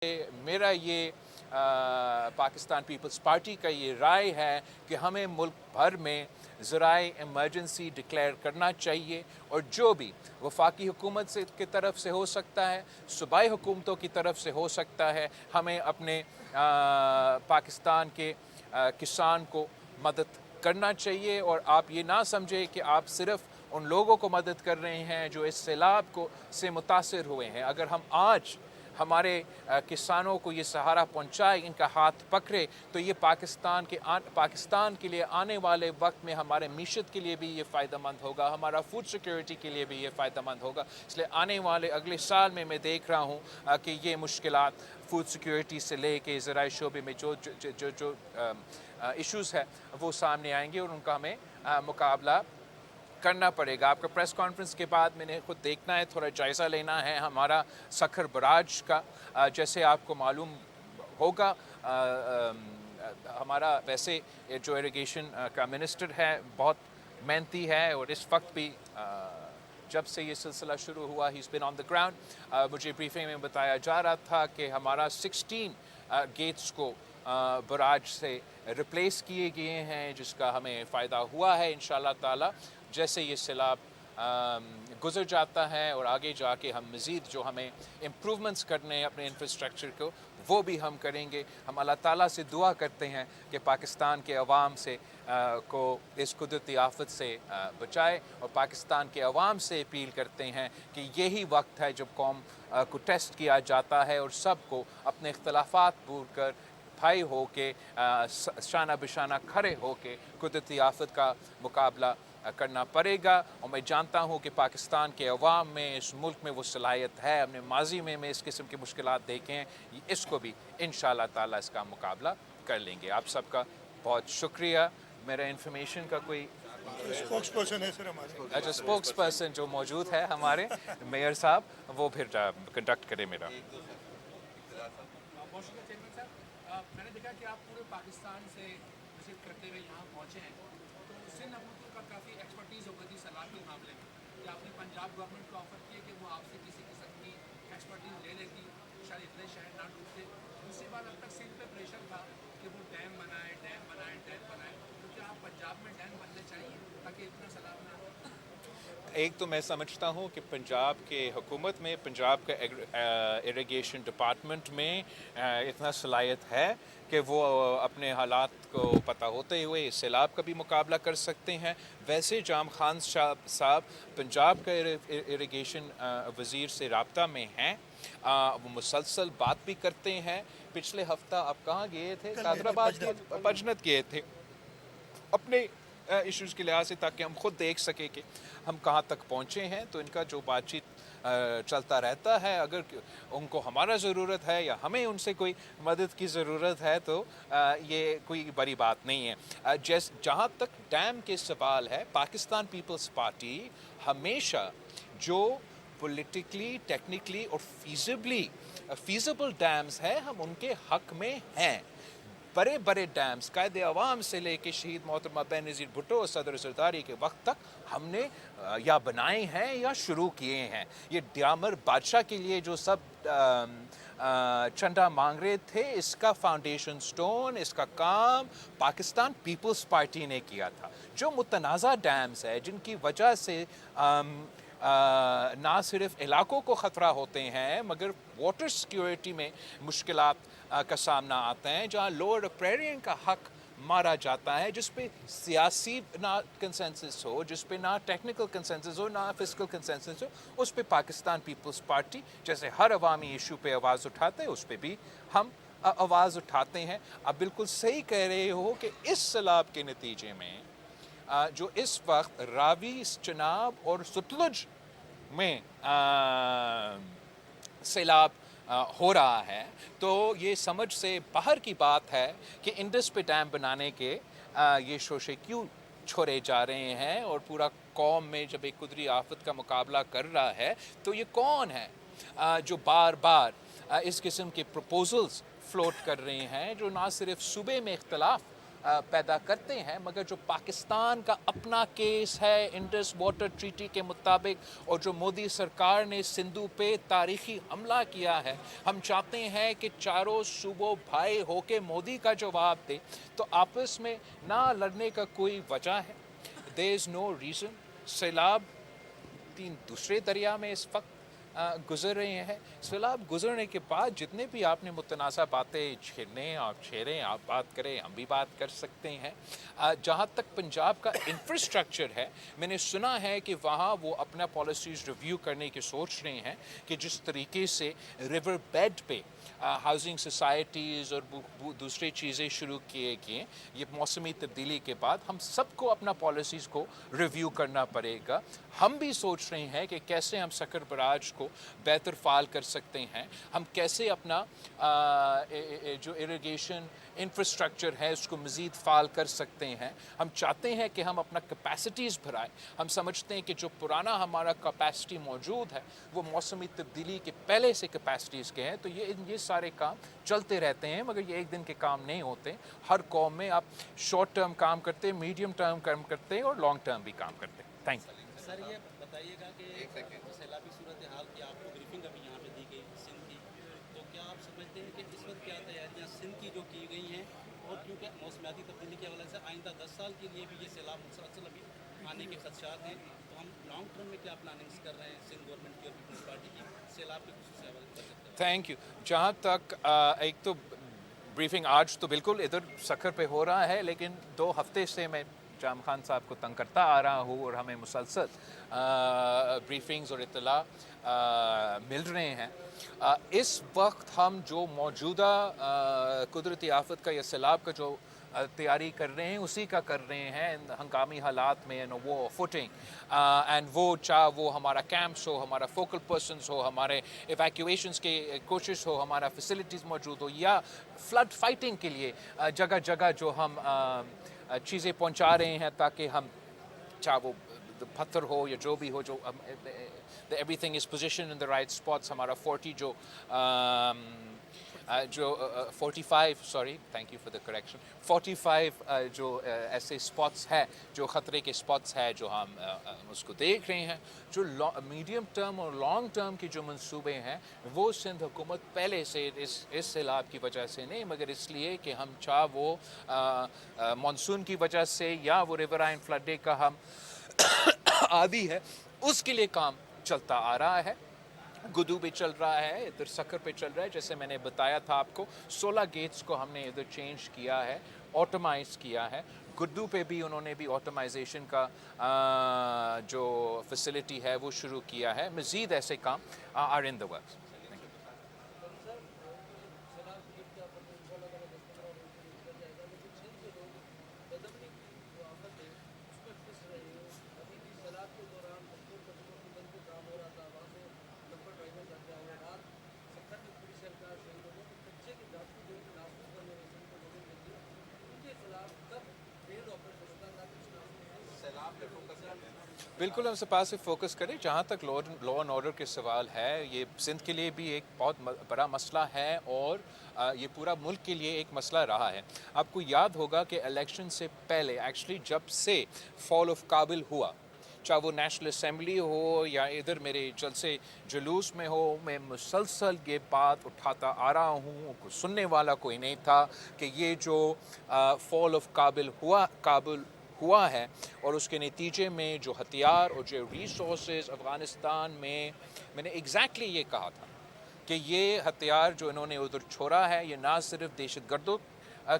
मेरा ये Pakistan peoples party का ये राय है कि हमें मुल्क भर में ज़राए इमरजेंसी डिक्लेयर करना चाहिए और जो भी वफाकी हुकूमत से की तरफ से हो सकता है, सूबाई हुकूमतों की तरफ से हो सकता है, हमें अपने पाकिस्तान के किसान को मदद करना चाहिए। और आप ये ना समझें कि आप सिर्फ़ उन लोगों को मदद कर रहे हैं जो इस सैलाब को से मुतासिर हुए हैं। अगर हम आज हमारे किसानों को ये सहारा पहुंचाए, इनका हाथ पकड़े, तो ये पाकिस्तान के लिए आने वाले वक्त में हमारे मीशत के लिए भी ये फ़ायदेमंद होगा, हमारा फूड सिक्योरिटी के लिए भी ये फ़ायदेमंद होगा। इसलिए आने वाले अगले साल में मैं देख रहा हूँ कि ये मुश्किलात फूड सिक्योरिटी से ले के ज़राई शोबे में जो जो जो जो इश्यूज़ है वो सामने आएंगे और उनका हमें मुकाबला करना पड़ेगा। आपका प्रेस कॉन्फ्रेंस के बाद मैंने खुद देखना है, थोड़ा जायज़ा लेना है हमारा सखर बराज का। जैसे आपको मालूम होगा, हमारा वैसे जो इरिगेशन का मिनिस्टर है बहुत मेहनती है और इस वक्त भी जब से ये सिलसिला शुरू हुआ he is been on the ground. मुझे ब्रीफिंग में बताया जा रहा था कि हमारा 16 गेट्स को बराज से रिप्लेस किए गए हैं, जिसका हमें फ़ायदा हुआ है इंशाअल्लाह ताला। जैसे ये सैलाब गुज़र जाता है और आगे जाके हम मज़ीद जो हमें इम्प्रूवमेंट्स करने हैं अपने इंफ्रास्ट्रक्चर को, वो भी हम करेंगे। हम अल्लाह ताला से दुआ करते हैं कि पाकिस्तान के अवाम से को इस कुदरती आफत से बचाए और पाकिस्तान के अवाम से अपील करते हैं कि यही वक्त है जब कौम को टेस्ट किया जाता है और सबको अपने इख्तलाफात भूल कर भाई हो के शाना बिशाना खड़े हो के कुदरती आफत का मुकाबला करना पड़ेगा। और मैं जानता हूँ कि पाकिस्तान के अवाम में, इस मुल्क में वो सलाहियत है। हमने माजी में इस किस्म के मुश्किलात देखे हैं, इसको भी इंशाअल्लाह ताला इसका मुकाबला कर लेंगे। आप सबका बहुत शुक्रिया। मेरा इन्फॉर्मेशन का कोई स्पोक्स पर्सन है सर हमारे। अच्छा, स्पोक्स पर्सन जो मौजूद है हमारे मेयर साहब, वो फिर कंडक्ट करे मेरा। मैंने देखा कि आप पूरे पाकिस्तान से विजिट करते हुए यहाँ पहुँचे हैं, तो सिंध हुकूमत का काफ़ी एक्सपर्टीज़ हो गई थी सलाह के मामले में, कि आपने पंजाब गवर्नमेंट को ऑफर किया कि वो आपसे किसी किस्म की एक्सपर्टीज़ ले लेती, शायद इतने शहर ना डूबते। दूसरी बात, अब तक सिंध पे प्रेशर था कि वो डैम बनाए, तो क्या आप पंजाब में डैम बनने चाहिए ताकि इतना सैलाब ना हो? एक तो मैं समझता हूँ कि पंजाब के हुकूमत में, पंजाब का इरिगेशन डिपार्टमेंट में इतना सलाहियत है कि वो अपने हालात को पता होते हुए इस सैलाब का भी मुकाबला कर सकते हैं। वैसे जाम खान साहब पंजाब का इरिगेशन वज़ीर से राब्ता में हैं, वो मुसलसल बात भी करते हैं। पिछले हफ्ता आप कहाँ गए थे? कादराबाद, पजनत गए थे अपने इश्यूज़ के लिहाज से, ताकि हम खुद देख सकें कि हम कहाँ तक पहुँचे हैं। तो इनका जो बातचीत चलता रहता है। अगर उनको हमारा ज़रूरत है या हमें उनसे कोई मदद की ज़रूरत है तो ये कोई बड़ी बात नहीं है। जहाँ तक डैम के सवाल है, पाकिस्तान पीपल्स पार्टी हमेशा जो पॉलिटिकली, टेक्निकली और फीज़िबल डैम्स हैं, हम उनके हक़ में हैं। बड़े बड़े डैम्स कायदे अवाम से लेके शहीद मोहतरमा बेनज़ीर भुट्टो और सदर ज़रदारी के वक्त तक हमने या बनाए हैं या शुरू किए हैं। ये ड्यामर बादशाह के लिए जो सब चंदा मांग रहे थे, इसका फाउंडेशन स्टोन, इसका काम पाकिस्तान पीपल्स पार्टी ने किया था। जो मुतनाज़ा डैम्स है, जिनकी वजह से ना सिर्फ इलाकों को ख़तरा होते हैं मगर वाटर सिक्योरिटी में मुश्किलात का सामना आता है, जहाँ लोअर रिपेरियन का हक मारा जाता है, जिस पे सियासी ना कंसेंसस हो, जिस पे ना टेक्निकल कंसेंसस हो, ना फिजिकल कंसेंसस हो, उस पे पाकिस्तान पीपल्स पार्टी जैसे हर अवामी इशू पे आवाज़ उठाते हैं, उस पे भी हम आवाज़ उठाते हैं। आप बिल्कुल सही कह रहे हो कि इस सैलाब के नतीजे में जो इस वक्त रावी, चनाब और सतलुज में सैलाब हो रहा है, तो ये समझ से बाहर की बात है कि इंडस पे डैम बनाने के ये शोशे क्यों छोड़े जा रहे हैं। और पूरा कौम में जब एक कुदरती आफत का मुकाबला कर रहा है, तो ये कौन है जो बार बार इस किस्म के प्रपोजल्स फ्लोट कर रहे हैं, जो ना सिर्फ सूबे में इख्तलाफ पैदा करते हैं, मगर जो पाकिस्तान का अपना केस है इंडस वाटर ट्रीटी के मुताबिक और जो मोदी सरकार ने सिंधु पे तारीखी हमला किया है, हम चाहते हैं कि चारों सूबों भाई होके मोदी का जवाब दे, तो आपस में ना लड़ने का कोई वजह है। There is no reason. सैलाब 3 दूसरे दरिया में इस वक्त गुजर रहे हैं। सैलाब गुजरने के बाद जितने भी आपने मुतनाज़ा बातें छेड़ने, आप छेड़ें, आप बात करें, हम भी बात कर सकते हैं। जहाँ तक पंजाब का इंफ्रास्ट्रक्चर है, मैंने सुना है कि वहाँ वो अपना पॉलिसीज़ रिव्यू करने की सोच रहे हैं कि जिस तरीके से रिवर बेड पे हाउसिंग सोसाइटीज़ और दूसरी चीज़ें शुरू किए गए, ये मौसमी तब्दीली के बाद हम सबको अपना पॉलिसीज़ को रिव्यू करना पड़ेगा। हम भी सोच रहे हैं कि कैसे हम सक्कर बराज को बेहतर फ़ाल कर सकते हैं, हम कैसे अपना जो इरिगेशन इंफ्रास्ट्रक्चर है उसको मज़ीद फ़ाल कर सकते हैं। हम चाहते हैं कि हम अपना कैपेसिटीज़ बढ़ाएं। हम समझते हैं कि जो पुराना हमारा कैपेसिटी मौजूद है वो मौसमी तब्दीली के पहले से कैपेसिटीज़ के हैं, तो ये सारे काम चलते रहते हैं, मगर ये एक दिन के काम नहीं होते। हर कौम में आप शॉर्ट टर्म काम करते हैं, मीडियम टर्म काम करते हैं और लॉन्ग टर्म भी काम करते हैं। Thank you. सर ये बताइएगा कि सैलाबी सूरत हाल की आपको ब्रीफिंग अभी यहाँ पे दी गई सिंध की, तो क्या आप समझते हैं कि इस वक्त क्या तैयारियाँ सिंध की जो की गई हैं, और क्योंकि मौसमियाती तब्दीली के हवाले से आइंदा 10 साल के लिए भी ये सैलाब मुसलसल अभी आने के खदशात हैं, तो हम लॉन्ग टर्म में क्या प्लानिंग्स कर रहे हैं सिंध गवर्नमेंट की और पीपल्स पार्टी की सैलाब के खुसूसी हवाले कर सकते हैं? Thank you. जहाँ तक एक तो ब्रीफिंग आज तो बिल्कुल इधर सक्कर पे हो रहा है, लेकिन 2 हफ्ते से मैं जाम खान साहब को तंग करता आ रहा हूँ और हमें मुसलसल ब्रीफिंग्स और इत्तला मिल रहे हैं। इस वक्त हम जो मौजूदा कुदरती आफत का या सैलाब का जो तैयारी कर रहे हैं उसी का कर रहे हैं इन हंगामी हालात में, वो फुटिंग एंड वो चाहे वो हमारा कैंप्स हो, हमारा फोकल पर्सनस हो, हमारे इवैक्यूएशंस की कोशिश हो, हमारा फैसिलिटीज़ मौजूद हो, या फ्लड फाइटिंग के लिए जगह जगह जो हम चीज़ें पहुंचा रहे हैं, ताकि हम चाहे वो पत्थर हो या जो भी हो, जो everything is position in the right spots. हमारा 40 जो 45 sorry thank you for the correction 45 जो ऐसे स्पॉट्स है जो ख़तरे के स्पॉट्स है जो हम उसको देख रहे हैं। जो मीडियम टर्म और लॉन्ग टर्म के जो मंसूबे हैं वो सिंध हुकूमत पहले से इस सैलाब की वजह से नहीं, मगर इसलिए कि हम चाहे वो मानसून की वजह से या वो रिवराइन फ्लड का हम आदि है, उसके लिए काम चलता आ रहा है। गुदू पे चल रहा है, इधर सक्कर पे चल रहा है। जैसे मैंने बताया था आपको, 16 गेट्स को हमने इधर चेंज किया है, ऑटोमाइज़ किया है। गुड्डू पे भी उन्होंने भी ऑटोमाइजेशन का जो फैसिलिटी है वो शुरू किया है। मज़ीद ऐसे काम आर इन द वर्क्स। बिल्कुल हम सपा से फोकस करें। जहाँ तक लॉ एंड ऑर्डर के सवाल है, ये सिंध के लिए भी एक बहुत बड़ा मसला है और ये पूरा मुल्क के लिए एक मसला रहा है। आपको याद होगा कि इलेक्शन से पहले एक्चुअली जब से फॉल ऑफ काबिल हुआ, चाहे वो नेशनल असम्बली हो या इधर मेरे जलसे जुलूस में हो, मैं मुसलसल ये बात उठाता आ रहा हूँ। कुछ सुनने वाला कोई नहीं था कि ये जो फॉल ऑफ काबिल हुआ है और उसके नतीजे में जो हथियार और जो रिसोर्सेज अफ़गानिस्तान में, मैंने एग्जैक्टली ये कहा था कि ये हथियार जो इन्होंने उधर छोड़ा है, ये ना सिर्फ दहशतगर्दों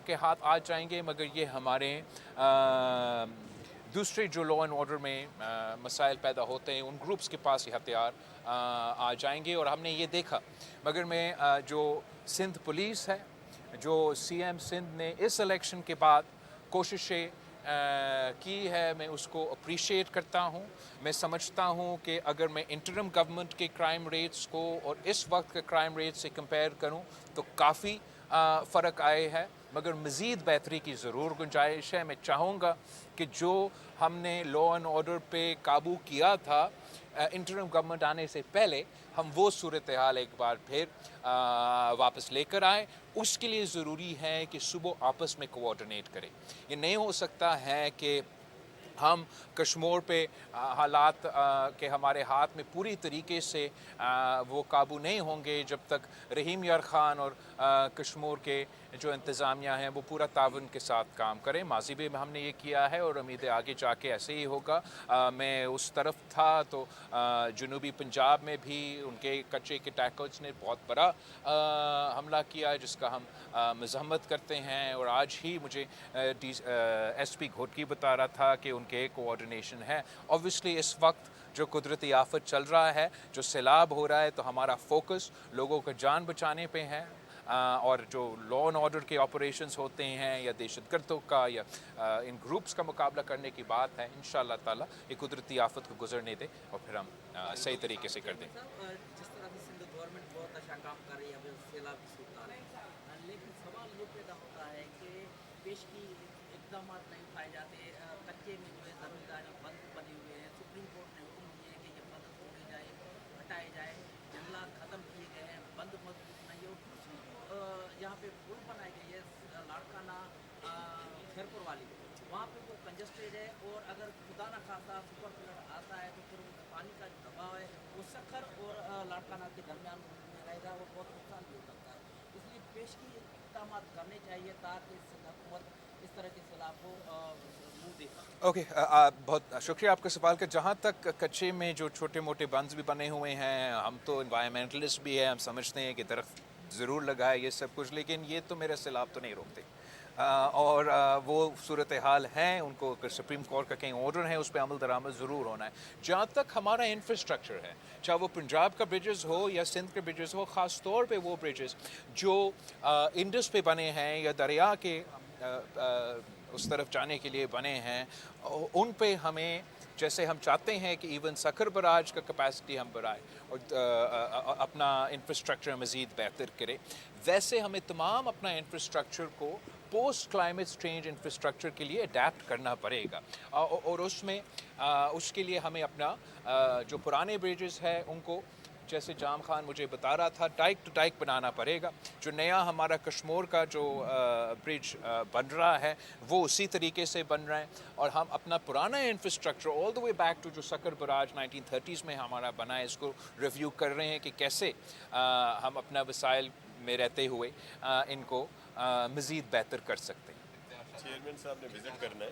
के हाथ आ जाएंगे, मगर ये हमारे दूसरे जो लॉ एंड ऑर्डर में मसाइल पैदा होते हैं उन ग्रुप्स के पास ये हथियार आ जाएंगे। और हमने ये देखा। मगर मैं जो सिंध पुलिस है, जो CM सिंध ने इस इलेक्शन के बाद कोशिशें की है, मैं उसको अप्रिशिएट करता हूँ। मैं समझता हूँ कि अगर मैं इंटरिम गवर्नमेंट के क्राइम रेट्स को और इस वक्त के क्राइम रेट से कंपेयर करूँ तो काफ़ी फ़र्क आए हैं, मगर मज़ीद बेहतरी की ज़रूर गुंजाइश है। मैं चाहूँगा कि जो हमने लॉ एंड ऑर्डर पे काबू किया था इंटरिम गवर्नमेंट आने से पहले, हम वो सूरत हाल एक बार फिर वापस लेकर आएँ। उसके लिए ज़रूरी है कि सुबह आपस में कोऑर्डिनेट करें। ये नहीं हो सकता है कि हम कश्मीर पे हालात के हमारे हाथ में पूरी तरीके से वो काबू नहीं होंगे जब तक रहीम यार ख़ान और कश्मीर के जो इंतज़ामिया हैं वो पूरा ताउन के साथ काम करें। माजी में हमने ये किया है और उम्मीद है आगे जाके ऐसे ही होगा। मैं उस तरफ था तो जनूबी पंजाब में भी उनके कच्चे के टैकल्स ने बहुत बड़ा हमला किया जिसका हम मज़म्मत करते हैं। और आज ही मुझे SP घोटकी बता रहा था कि उनके कोऑर्डिनेशन है। ऑब्वियसली इस वक्त जो कुदरती आफत चल रहा है, जो सैलाब हो रहा है, तो हमारा फोकस लोगों का जान बचाने पे है। और जो लॉ एंड ऑर्डर के ऑपरेशंस होते हैं या दहशतगर्दों का या इन ग्रुप्स का मुकाबला करने की बात है, इंशाअल्लाह ताला ये कुदरती आफत को गुजरने दे और फिर हम सही तरीके से कर दें। जिस तरह से सिंध गवर्नमेंट बहुत अच्छा काम कर रही है अभी सैलाब की सूरत है, लेकिन सवाल ये पैदा होता है कि पेश की इकदाम नहीं उठाए जाते। कच्चे में जो है ज़मींदारी बंद बने हुए हैं। सुप्रीम कोर्ट ने हुक्म दिए कि ये बंद तोड़े जाए, हटाए जाए, जंगलात ख़त्म किए गए हैं, बंद मजबूत नहीं हो। यहाँ पे पुल बनाई गई है लाड़काना खैरपुर वाली, वहाँ पे वो कंजस्टेड है और अगर खुदा न खासा सुपर फ्लड आता है तो फिर पानी का जो दबाव है वो सखर और लाड़काना के दरमियान में रहेगा और बहुत नुकसान भी हो सकता है। इसलिए पेश की इक़दाम करने चाहिए ताकि हुकूमत इस तरह के सैलाब को मुँह दे सके। ओके, बहुत शुक्रिया आपका सवाल का। जहाँ तक कच्चे में जो छोटे मोटे बंद भी बने हुए हैं, हम तो इन्वायरमेंटलिस्ट भी हैं, हम समझते हैं कि दरख्त ज़रूर लगाए ये सब कुछ, लेकिन ये तो मेरा सैलाब तो नहीं रोकते। और वो सूरत हाल हैं, उनको अगर सुप्रीम कोर्ट का कहीं ऑर्डर है उस पर अमल दरामद ज़रूर होना है। जहाँ तक हमारा इंफ्रास्ट्रक्चर है, चाहे वो पंजाब का ब्रिजेस हो या सिंध के ब्रिजेस हो, ख़ास तौर पे वो ब्रिजेस जो इंडस पे बने हैं या दरिया के उस तरफ जाने के लिए बने हैं, उन पे हमें, जैसे हम चाहते हैं कि इवन सखर बराज का कैपेसिटी हम बढ़ाएं और अपना इंफ्रास्ट्रक्चर मज़ीद बेहतर करें, वैसे हमें तमाम अपना इंफ्रास्ट्रक्चर को पोस्ट क्लाइमेट चेंज इंफ्रास्ट्रक्चर के लिए अडेप्ट करना पड़ेगा। और उसमें उसके लिए हमें अपना जो पुराने ब्रिजेस हैं उनको, जैसे जाम खान मुझे बता रहा था, डाइक टू डाइक बनाना पड़ेगा। जो नया हमारा कश्मीर का जो ब्रिज बन रहा है वो उसी तरीके से बन रहा है। और हम अपना पुराना infrastructure all the way back to जो सकर बराज 1930s में हमारा बना है, इसको रिव्यू कर रहे हैं कि कैसे हम अपना वसाइल में रहते हुए इनको मज़ीद बेहतर कर सकते हैं। चेयरमैन साहब ने विज़िट करना है,